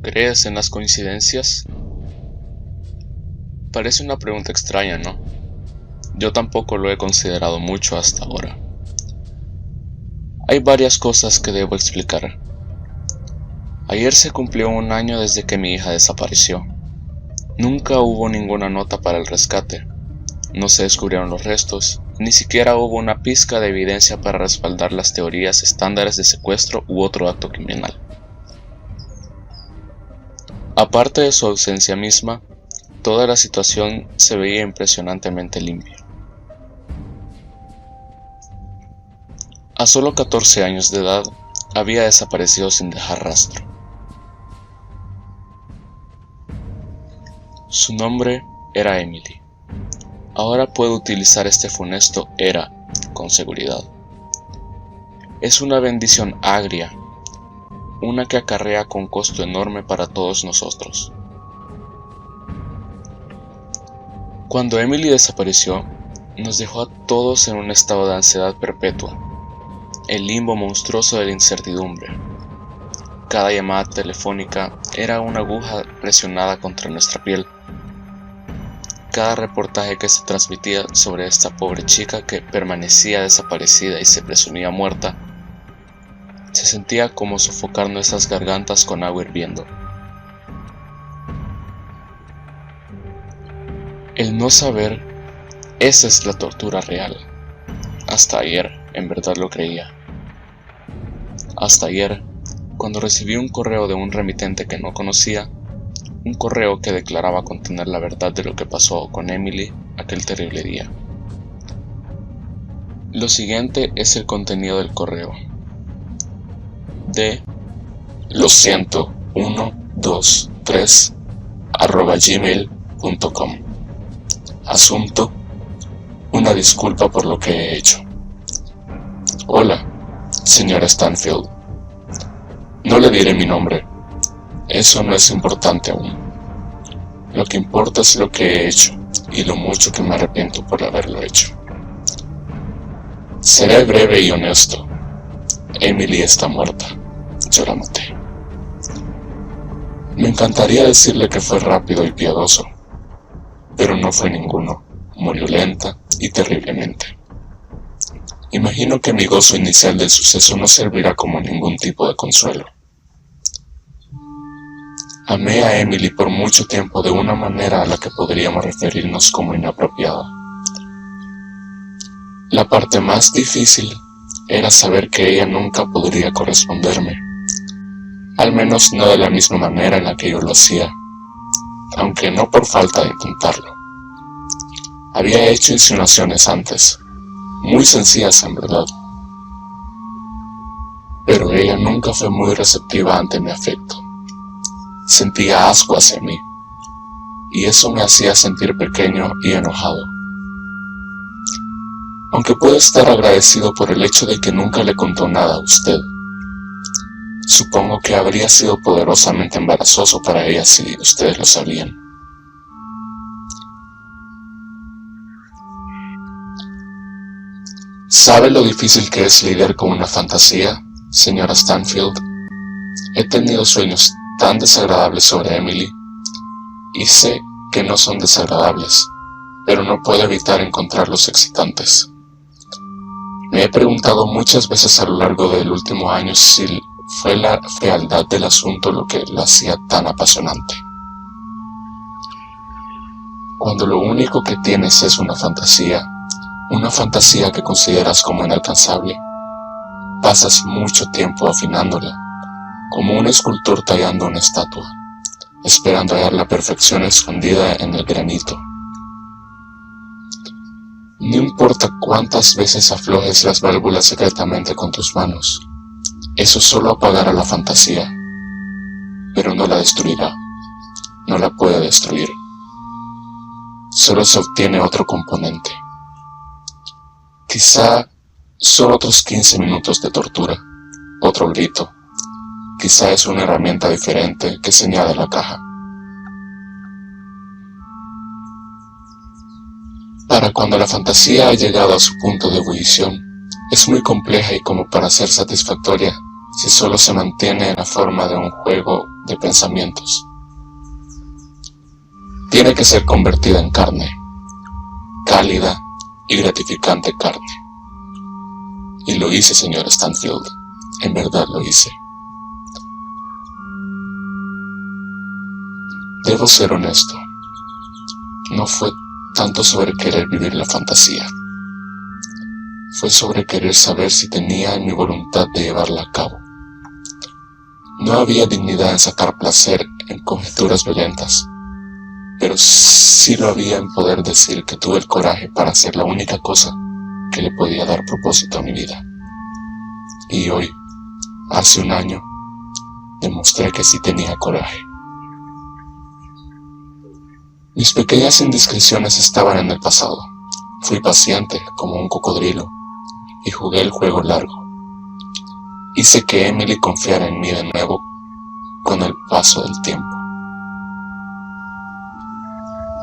¿Crees en las coincidencias? Parece una pregunta extraña, ¿no? Yo tampoco lo he considerado mucho hasta ahora. Hay varias cosas que debo explicar. Ayer se cumplió un año desde que mi hija desapareció. Nunca hubo ninguna nota para el rescate. No se descubrieron los restos, ni siquiera hubo una pizca de evidencia para respaldar las teorías estándares de secuestro u otro acto criminal. Aparte de su ausencia misma, toda la situación se veía impresionantemente limpia. A solo 14 años de edad, había desaparecido sin dejar rastro. Su nombre era Emily. Ahora puedo utilizar este funesto "era" con seguridad. Es una bendición agria, una que acarrea con costo enorme para todos nosotros. Cuando Emily desapareció, nos dejó a todos en un estado de ansiedad perpetua, el limbo monstruoso de la incertidumbre. Cada llamada telefónica era una aguja presionada contra nuestra piel. Cada reportaje que se transmitía sobre esta pobre chica que permanecía desaparecida y se presumía muerta, se sentía como sofocar nuestras gargantas con agua hirviendo. El no saber, esa es la tortura real. Hasta ayer, en verdad lo creía. Hasta ayer, cuando recibí un correo de un remitente que no conocía, un correo que declaraba contener la verdad de lo que pasó con Emily aquel terrible día. Lo siguiente es el contenido del correo. De lo siento 123 @gmail.com. Asunto: una disculpa por lo que he hecho. Hola, señora Stanfield. No le diré mi nombre. Eso no es importante aún. Lo que importa es lo que he hecho y lo mucho que me arrepiento por haberlo hecho. Seré breve y honesto. Emily está muerta. Yo la maté. Me encantaría decirle que fue rápido y piadoso, pero no fue ninguno. Murió lenta y terriblemente. Imagino que mi gozo inicial del suceso no servirá como ningún tipo de consuelo. Amé a Emily por mucho tiempo de una manera a la que podríamos referirnos como inapropiada. La parte más difícil era saber que ella nunca podría corresponderme, al menos no de la misma manera en la que yo lo hacía, aunque no por falta de intentarlo. Había hecho insinuaciones antes, muy sencillas en verdad, pero ella nunca fue muy receptiva ante mi afecto. Sentía asco hacia mí, y eso me hacía sentir pequeño y enojado. Aunque puedo estar agradecido por el hecho de que nunca le contó nada a usted, supongo que habría sido poderosamente embarazoso para ella si ustedes lo sabían. ¿Sabe lo difícil que es lidiar con una fantasía, señora Stanfield? He tenido sueños tan desagradables sobre Emily, y sé que no son desagradables, pero no puedo evitar encontrarlos excitantes. Me he preguntado muchas veces a lo largo del último año si fue la fealdad del asunto lo que la hacía tan apasionante. Cuando lo único que tienes es una fantasía que consideras como inalcanzable, pasas mucho tiempo afinándola, como un escultor tallando una estatua, esperando hallar la perfección escondida en el granito. No importa cuántas veces aflojes las válvulas secretamente con tus manos, eso solo apagará la fantasía, pero no la destruirá, no la puede destruir. Solo se obtiene otro componente. Quizá son otros 15 minutos de tortura, otro grito. Quizá es una herramienta diferente que se añade a la caja. Para cuando la fantasía ha llegado a su punto de ebullición, es muy compleja y como para ser satisfactoria, si solo se mantiene en la forma de un juego de pensamientos. Tiene que ser convertida en carne, cálida y gratificante carne. Y lo hice, señor Stanfield, en verdad lo hice. Debo ser honesto, no fue tanto sobre querer vivir la fantasía, fue sobre querer saber si tenía en mi voluntad de llevarla a cabo. No había dignidad en sacar placer en conjeturas violentas, pero sí lo había en poder decir que tuve el coraje para hacer la única cosa que le podía dar propósito a mi vida. Y hoy, hace un año, demostré que sí tenía coraje. Mis pequeñas indiscreciones estaban en el pasado. Fui paciente como un cocodrilo y jugué el juego largo. Hice que Emily confiara en mí de nuevo con el paso del tiempo.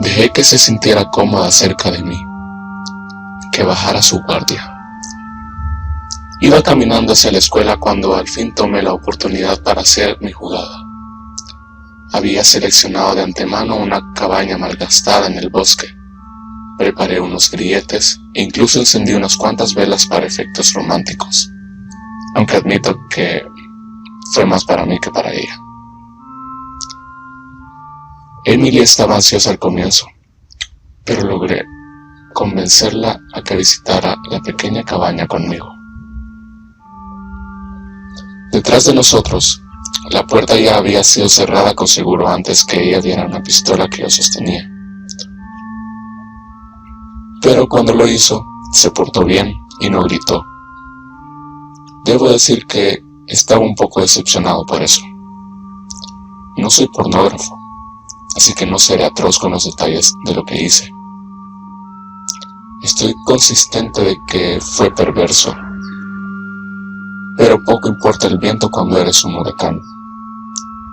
Dejé que se sintiera cómoda cerca de mí, que bajara su guardia. Iba caminando hacia la escuela cuando al fin tomé la oportunidad para hacer mi jugada. Había seleccionado de antemano una cabaña malgastada en el bosque. Preparé unos grilletes e incluso encendí unas cuantas velas para efectos románticos, aunque admito que fue más para mí que para ella. Emily estaba ansiosa al comienzo, pero logré convencerla a que visitara la pequeña cabaña conmigo. Detrás de nosotros, la puerta ya había sido cerrada con seguro antes que ella diera una pistola que yo sostenía. Pero cuando lo hizo, se portó bien y no gritó. Debo decir que estaba un poco decepcionado por eso. No soy pornógrafo, así que no seré atroz con los detalles de lo que hice. Estoy consciente de que fue perverso, pero poco importa el viento cuando eres un huracán.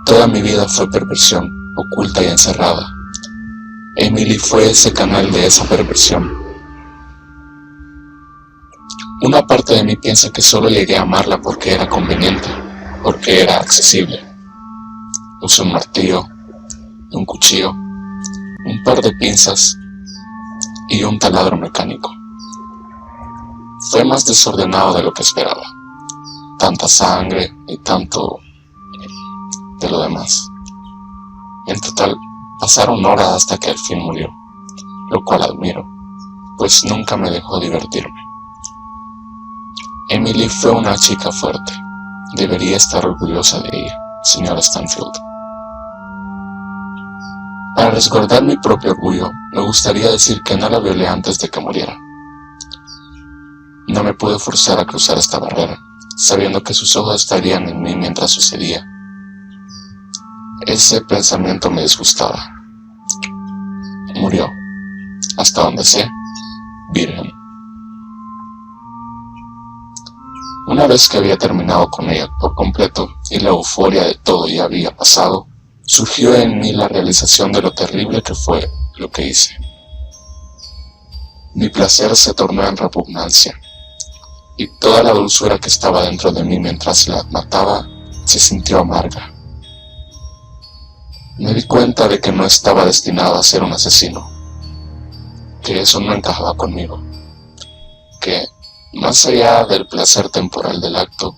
Toda mi vida fue perversión, oculta y encerrada. Emily fue ese canal de esa perversión. Una parte de mí piensa que solo llegué a amarla porque era conveniente, porque era accesible. Usé un martillo, un cuchillo, un par de pinzas y un taladro mecánico. Fue más desordenado de lo que esperaba. Tanta sangre y tanto de lo demás. En total, pasaron horas hasta que al fin murió, lo cual admiro, pues nunca me dejó divertirme. Emily fue una chica fuerte. Debería estar orgullosa de ella, señora Stanfield. Para resguardar mi propio orgullo, me gustaría decir que no la violé antes de que muriera. No me pude forzar a cruzar esta barrera, sabiendo que sus ojos estarían en mí mientras sucedía. Ese pensamiento me disgustaba. Murió, hasta donde sé, virgen. Una vez que había terminado con ella por completo y la euforia de todo ya había pasado, surgió en mí la realización de lo terrible que fue lo que hice. Mi placer se tornó en repugnancia, y toda la dulzura que estaba dentro de mí mientras la mataba se sintió amarga. Me di cuenta de que no estaba destinado a ser un asesino, que eso no encajaba conmigo, que, más allá del placer temporal del acto,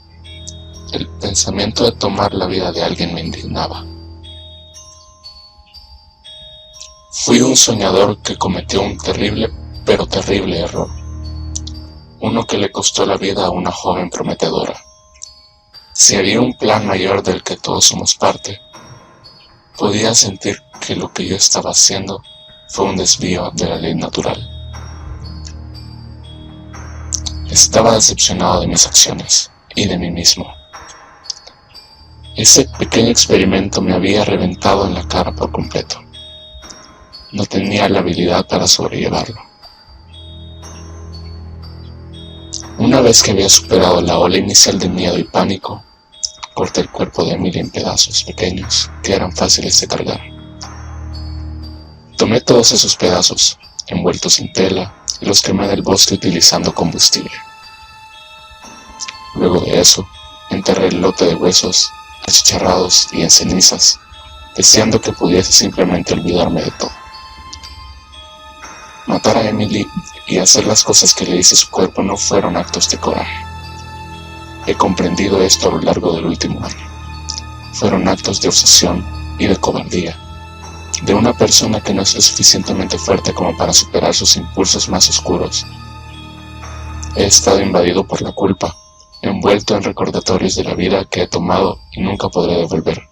el pensamiento de tomar la vida de alguien me indignaba. Fui un soñador que cometió un terrible pero terrible error, uno que le costó la vida a una joven prometedora. Si había un plan mayor del que todos somos parte, podía sentir que lo que yo estaba haciendo fue un desvío de la ley natural. Estaba decepcionado de mis acciones y de mí mismo. Ese pequeño experimento me había reventado en la cara por completo. No tenía la habilidad para sobrellevarlo. Una vez que había superado la ola inicial de miedo y pánico, corté el cuerpo de Emily en pedazos pequeños que eran fáciles de cargar. Tomé todos esos pedazos, envueltos en tela, y los quemé en el bosque utilizando combustible. Luego de eso, enterré el lote de huesos achicharrados y en cenizas, deseando que pudiese simplemente olvidarme de todo. Matar a Emily y hacer las cosas que le hice a su cuerpo no fueron actos de coraje. He comprendido esto a lo largo del último año. Fueron actos de obsesión y de cobardía, de una persona que no es lo suficientemente fuerte como para superar sus impulsos más oscuros. He estado invadido por la culpa, envuelto en recordatorios de la vida que he tomado y nunca podré devolver.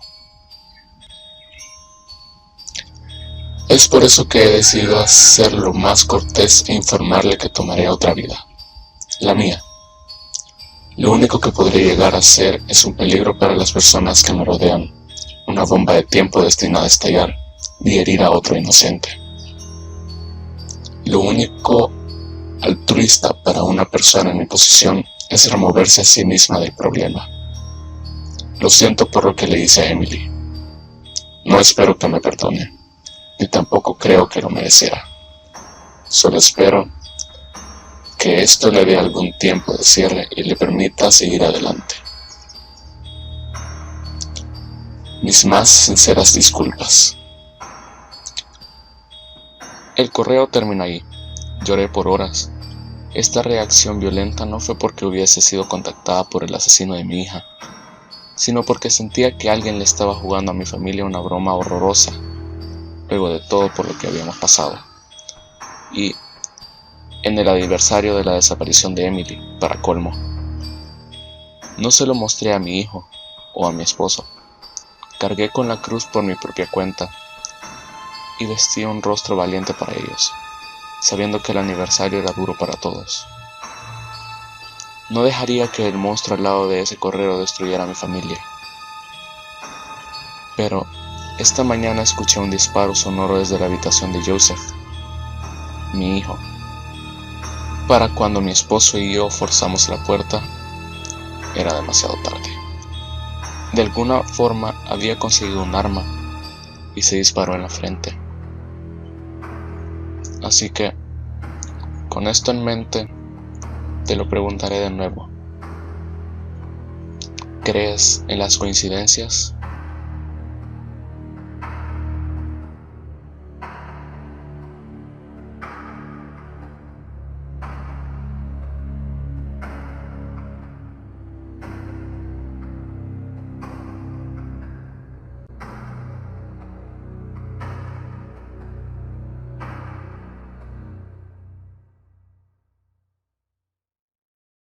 Es por eso que he decidido hacerlo más cortés e informarle que tomaré otra vida, la mía. Lo único que podría llegar a ser es un peligro para las personas que me rodean, una bomba de tiempo destinada a estallar y herir a otro inocente. Lo único altruista para una persona en mi posición es removerse a sí misma del problema. Lo siento por lo que le hice a Emily. No espero que me perdone, ni tampoco creo que lo mereciera. Solo espero que esto le dé algún tiempo de cierre y le permita seguir adelante. Mis más sinceras disculpas. El correo termina ahí. Lloré por horas. Esta reacción violenta no fue porque hubiese sido contactada por el asesino de mi hija, sino porque sentía que alguien le estaba jugando a mi familia una broma horrorosa, luego de todo por lo que habíamos pasado. Y en el aniversario de la desaparición de Emily, para colmo, no se lo mostré a mi hijo o a mi esposo. Cargué con la cruz por mi propia cuenta y vestí un rostro valiente para ellos, sabiendo que el aniversario era duro para todos. No dejaría que el monstruo al lado de ese correo destruyera a mi familia. Pero esta mañana escuché un disparo sonoro desde la habitación de Joseph, mi hijo. Para cuando mi esposo y yo forzamos la puerta, era demasiado tarde. De alguna forma había conseguido un arma y se disparó en la frente. Así que, con esto en mente, te lo preguntaré de nuevo. ¿Crees en las coincidencias?